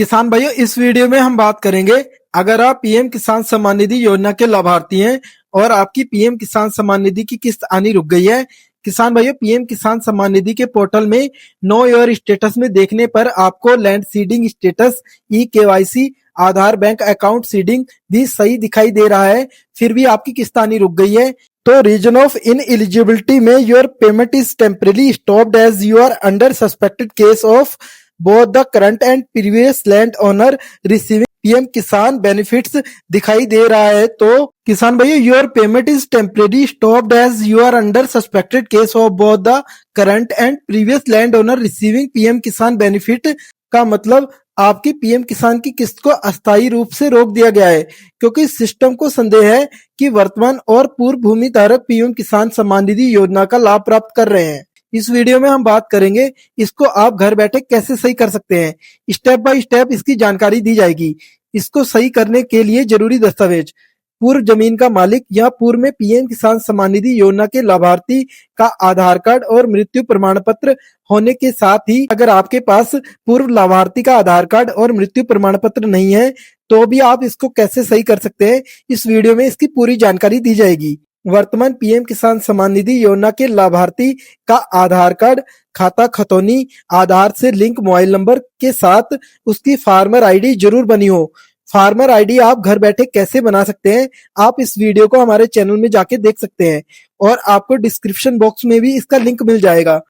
किसान भाइयों, इस वीडियो में हम बात करेंगे। अगर आप पीएम किसान सम्मान निधि योजना के लाभार्थी हैं और आपकी पीएम किसान सम्मान निधि की किस्त आनी रुक गई है। किसान भाइयों, पीएम किसान सम्मान निधि के पोर्टल में नो योर स्टेटस में देखने पर आपको land seeding status, e KYC, Aadhaar, bank account seeding भी सही दिखाई दे रहा है, फिर भी आपकी किस्त आनी रुक गई है। तो रीजन ऑफ इन एलिजिबिलिटी में your payment is temporary stopped as you are under suspected case of both the current and previous land owner receiving PM Kisan benefits दिखाई दे रहा है। तो किसान भाइयों, your payment is temporary stopped as you are under suspected case of both the current and previous land owner receiving PM Kisan benefit का मतलब आपकी पीएम किसान की किस्त को अस्थायी रूप से रोक दिया गया है, क्योंकि सिस्टम को संदेह है कि वर्तमान और पूर्व भूमि धारक पीएम किसान सम्मान निधि योजना का लाभ प्राप्त कर रहे हैं। इस वीडियो में हम बात करेंगे इसको आप घर बैठे कैसे सही कर सकते हैं। स्टेप बाय स्टेप इसकी जानकारी दी जाएगी। इसको सही करने के लिए जरूरी दस्तावेज: पूर्व जमीन का मालिक या पूर्व में पीएम किसान सम्मान निधि योजना के लाभार्थी का आधार कार्ड और मृत्यु प्रमाण पत्र होने के साथ ही अगर आपके पास पूर्व लाभार्थी का आधार कार्ड और मृत्यु प्रमाण पत्र नहीं है तो भी आप इसको कैसे सही कर सकते हैं, इस वीडियो में इसकी पूरी जानकारी दी जाएगी। वर्तमान पीएम किसान सम्मान निधि योजना के लाभार्थी का आधार कार्ड, खाता खतौनी, आधार से लिंक मोबाइल नंबर के साथ उसकी फार्मर आईडी जरूर बनी हो। फार्मर आईडी आप घर बैठे कैसे बना सकते हैं, आप इस वीडियो को हमारे चैनल में जाके देख सकते हैं और आपको डिस्क्रिप्शन बॉक्स में भी इसका लिंक मिल जाएगा।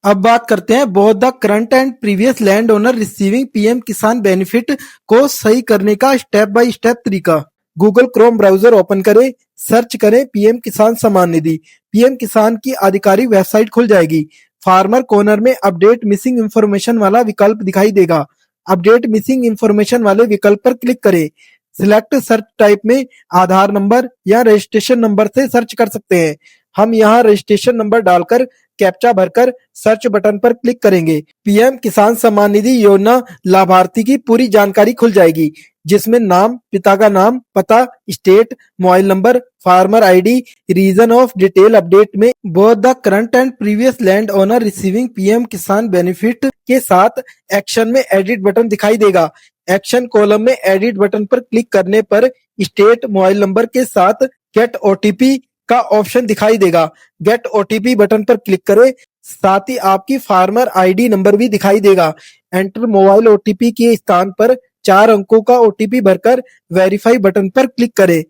अब बात करते हैं both the current and previous land owner receiving PM Kisan benefit को सही करने का स्टेप बाय स्टेप तरीका। गूगल क्रोम ब्राउजर ओपन करें, सर्च करें पीएम किसान सम्मान निधि। पीएम किसान की आधिकारिक वेबसाइट खुल जाएगी। फार्मर कॉर्नर में अपडेट मिसिंग इंफॉर्मेशन वाला विकल्प दिखाई देगा। अपडेट मिसिंग इंफॉर्मेशन वाले विकल्प पर क्लिक करें। सिलेक्ट सर्च टाइप में आधार नंबर या रजिस्ट्रेशन नंबर से सर्च कर सकते हैं। हम यहाँ रजिस्ट्रेशन नंबर डालकर कैप्चा भरकर सर्च बटन पर क्लिक करेंगे। पीएम किसान सम्मान निधि योजना लाभार्थी की पूरी जानकारी खुल जाएगी, जिसमें नाम, पिता का नाम, पता, state, mobile number, farmer ID, reason of detail update में both the current and previous land owner receiving PM Kisan benefit के साथ एक्शन में एडिट बटन दिखाई देगा। एक्शन कॉलम में एडिट बटन पर क्लिक करने पर स्टेट, मोबाइल नंबर के साथ गेट ओटीपी का ऑप्शन दिखाई देगा। गेट ओटीपी बटन पर क्लिक करें, साथ ही आपकी फार्मर आईडी नंबर भी दिखाई देगा। एंटर मोबाइल ओटीपी के स्थान पर 4 अंकों का ओटीपी भरकर वेरीफाई बटन पर क्लिक करें।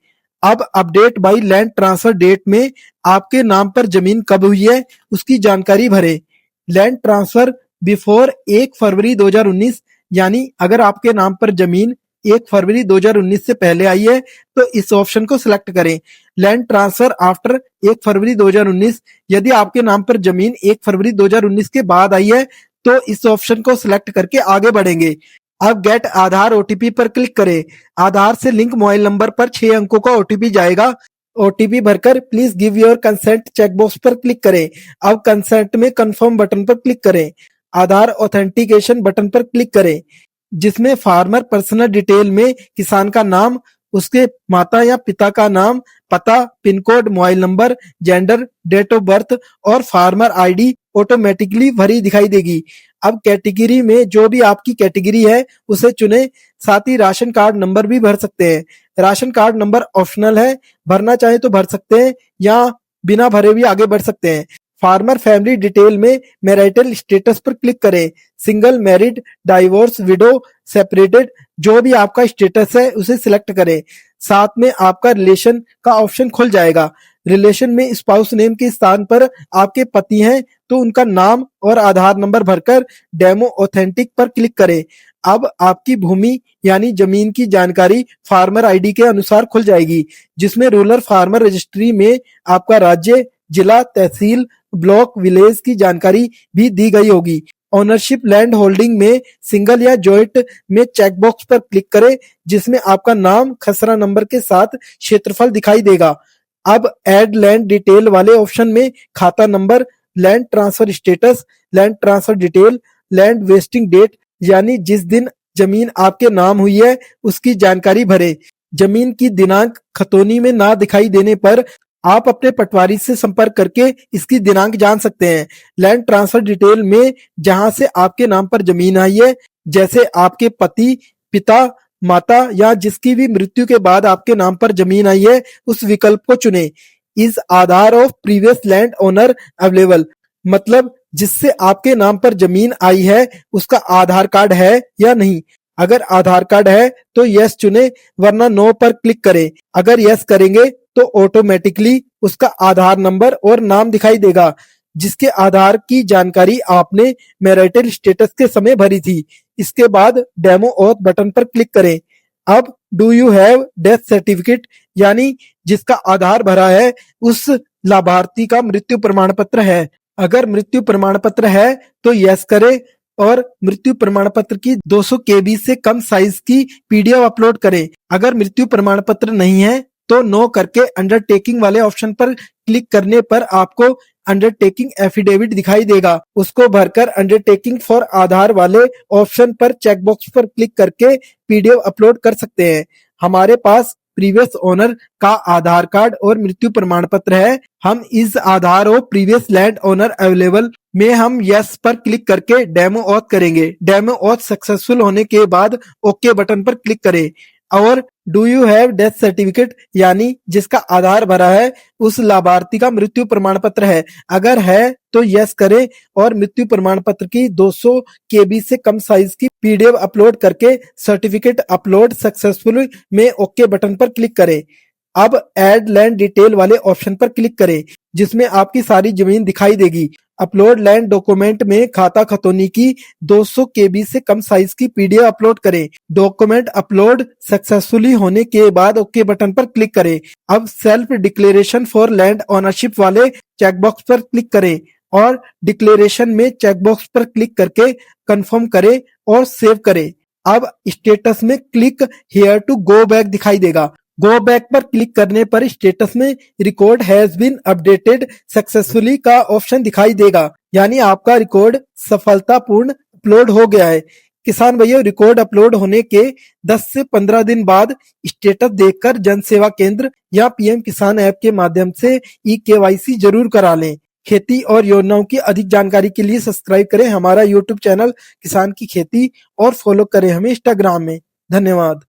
अब update by land transfer date में आपके नाम पर जमीन कब हुई है उसकी जानकारी भरें। लैंड ट्रांसफर बिफोर 1 फरवरी 2019, यानी अगर आपके नाम पर जमीन 1 फरवरी 2019 से पहले आई है तो इस ऑप्शन को सिलेक्ट करें। लैंड ट्रांसफर आफ्टर 1 फरवरी 2019, यदि आपके नाम पर जमीन 1 फरवरी 2019 के बाद आई है तो इस ऑप्शन को सिलेक्ट करके आगे बढ़ेंगे। अब गेट आधार ओटीपी पर क्लिक करें। आधार से लिंक मोबाइल नंबर पर 6 अंकों का ओटीपी जाएगा। ओटीपी भरकर please give your consent checkbox पर क्लिक करें। अब कंसेंट में कंफर्म बटन पर क्लिक करें। आधार ऑथेंटिकेशन बटन पर क्लिक करें, जिसमें फार्मर पर्सनल डिटेल में किसान का नाम, उसके माता या पिता का नाम, पता, pin code, mobile number, gender, date of birth और फार्मर आईडी ऑटोमेटिकली भरी दिखाई देगी। अब कैटेगरी में जो भी आपकी कैटेगरी है उसे चुनें, साथ ही राशन कार्ड नंबर भी भर सकते हैं। राशन कार्ड नंबर ऑप्शनल है, भरना चाहे तो भर सकते हैं या बिना भरे भी आगे बढ़ सकते हैं। फार्मर फैमिली डिटेल में मैरिटल स्टेटस पर क्लिक करें। Single, married, divorce, window, separated, जो भी आपका स्टेटस है उसे सिलेक्ट करें। साथ में आपका रिलेशन का ऑप्शन खुल जाएगा। रिलेशन में स्पाउस नेम के स्थान पर आपके पति हैं तो उनका नाम और आधार नंबर भरकर डेमो ऑथेंटिक पर क्लिक करें। अब आपकी भूमि यानी जमीन की जानकारी फार्मर आईडी के अनुसार खुल जाएगी, जिसमें रूरल फार्मर रजिस्ट्री में आपका राज्य, जिला, तहसील, ब्लॉक, विलेज की जानकारी भी दी गई होगी। ओनरशिप लैंड होल्डिंग में सिंगल या जॉइंट में चेकबॉक्स पर क्लिक करें, जिसमें आपका नाम, खसरा नंबर के साथ क्षेत्रफल दिखाई देगा। अब ऐड लैंड डिटेल वाले ऑप्शन में खाता number, land transfer status, land transfer detail, land vesting date, यानी जिस दिन जमीन आपके नाम हुई है उसकी जानकारी भरे। जमीन की दिनांक खतौनी में ना दिखाई देने पर आप अपने पटवारी से संपर्क करके इसकी दिनांक जान सकते हैं। लैंड ट्रांसफर डिटेल में जहां से आपके नाम पर जमीन आई है जैसे आपके पति, पिता, माता या जिसकी भी मृत्यु के बाद आपके नाम पर जमीन आई है, उस विकल्प को चुनें। Is Aadhaar of previous land owner available, मतलब जिससे आपके नाम पर जमीन आई है उसका आधार कार्ड है या नहीं। अगर आधार कार्ड है तो यस चुने, वरना नो पर क्लिक करें। अगर यस करेंगे तो ऑटोमेटिकली उसका आधार नंबर और नाम दिखाई देगा, जिसके आधार की जानकारी आपने मैरिटल स्टेटस के समय भरी थी। इसके बाद डेमो ऑथ बटन पर क्लिक करें। अब do you have death certificate, यानी जिसका आधार भरा है उस लाभार्थी का मृत्यु प्रमाण पत्र है। अगर मृत्यु प्रमाण पत्र है तो यस करें और मृत्यु प्रमाण पत्र की 200 केबी से कम साइज की पीडीएफ अपलोड करें। अगर मृत्यु प्रमाण पत्र नहीं है तो नो करके अंडरटेकिंग वाले ऑप्शन पर क्लिक करने पर आपको अंडरटेकिंग एफिडेविट दिखाई देगा। उसको भरकर अंडरटेकिंग फॉर आधार वाले ऑप्शन पर चेकबॉक्स पर क्लिक करके पीडीएफ अपलोड कर सकते हैं। हमारे पास प्रीवियस ओनर का आधार कार्ड और मृत्यु प्रमाण पत्र है। हम इस आधार और प्रीवियस लैंड ओनर अवेलेबल में हम यस पर क्लिक करके डेमो ऑथ करेंगे। डेमो ऑथ सक्सेसफुल होने के बाद ओके बटन पर क्लिक करें और do you have death certificate, यानी जिसका आधार भरा है उस लाभार्थी का मृत्यु प्रमाण पत्र है। अगर है तो यस करें और मृत्यु प्रमाण पत्र की 200 केबी से कम साइज की पीडीएफ अपलोड करके सर्टिफिकेट अपलोड सक्सेसफुल में ओके बटन पर क्लिक करें। अब ऐड लैंड डिटेल वाले ऑप्शन पर क्लिक करें, जिसमें आपकी सारी जमीन दिखाई देगी। अपलोड लैंड डॉक्यूमेंट में खाता खतौनी की 200 केबी से कम साइज की पीडीएफ अपलोड करें। डॉक्यूमेंट अपलोड सक्सेसफुली होने के बाद ओके बटन पर क्लिक करें। अब self declaration for land ownership वाले चेकबॉक्स पर क्लिक करें और डिक्लेरेशन में चेकबॉक्स पर क्लिक करके कंफर्म करें और सेव करें। अब स्टेटस में click here to go back दिखाई देगा। गो बैक पर क्लिक करने पर स्टेटस में record has been updated successfully का ऑप्शन दिखाई देगा, यानी आपका रिकॉर्ड सफलतापूर्ण अपलोड हो गया है। किसान भाइयों, रिकॉर्ड अपलोड होने के 10 से 15 दिन बाद स्टेटस देखकर जन सेवा केंद्र या पीएम किसान ऐप के माध्यम से ई-केवाईसी जरूर करा लें। खेती और योजनाओं की अधिक जानकारी के लिए सब्सक्राइब करें हमारा यूट्यूब चैनल किसान की खेती और फॉलो करें हमें इंस्टाग्राम में। धन्यवाद।